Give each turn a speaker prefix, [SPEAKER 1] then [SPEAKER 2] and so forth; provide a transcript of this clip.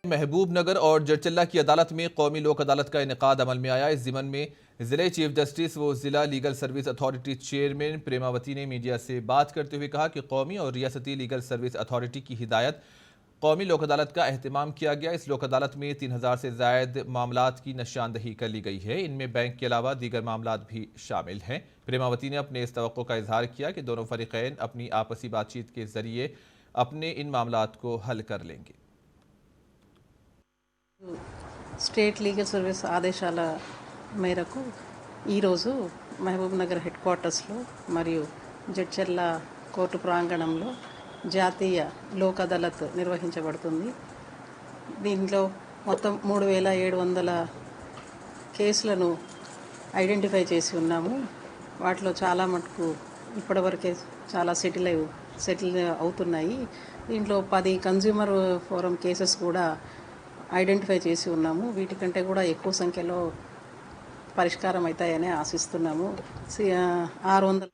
[SPEAKER 1] महबूबनगर और जड़चल्ला की अदालत में कौमी लोक अदालत का इनेकाद अमल में आया। इस ज़िमन में ज़िले चीफ जस्टिस व ज़िला legal service authority chairman Premawati ने मीडिया से बात करते हुए कहा कि कौमी और रियासती लीगल सर्विस अथॉरिटी की हिदायत कौमी लोक अदालत का अहतमाम किया गया। इस लोक अदालत में 3000 से ज़ायद मामलात की निशानदही कर ली गई है। इनमें बैंक के अलावा दीगर मामलात भी शामिल हैं। प्रेमावती ने अपने इस तवक्को का इजहार किया कि दोनों फरीकैन अपनी आपसी बातचीत के जरिए अपने इन मामलात को हल कर लेंगे।
[SPEAKER 2] స్టేట్ లీగల్ సర్వీస్ ఆదేశాల మేరకు ఈరోజు మహబూబ్ నగర్ హెడ్ క్వార్టర్స్లో మరియు జడ్చర్ల కోర్టు ప్రాంగణంలో జాతీయ లోక్ అదాలత్ నిర్వహించబడుతుంది. దీనిలో మొత్తం 3700 కేసులను ఐడెంటిఫై చేసి ఉన్నాము. వాటిలో చాలా మటుకు ఇప్పటివరకే చాలా సెటిల్ అవుతున్నాయి. దీంట్లో 10 కన్జ్యూమర్ ఫోరం కేసెస్ కూడా ఐడెంటిఫై చేసి ఉన్నాము. వీటికంటే కూడా ఎక్కువ సంఖ్యలో పరిష్కారం అవుతాయని ఆశిస్తున్నాము. 600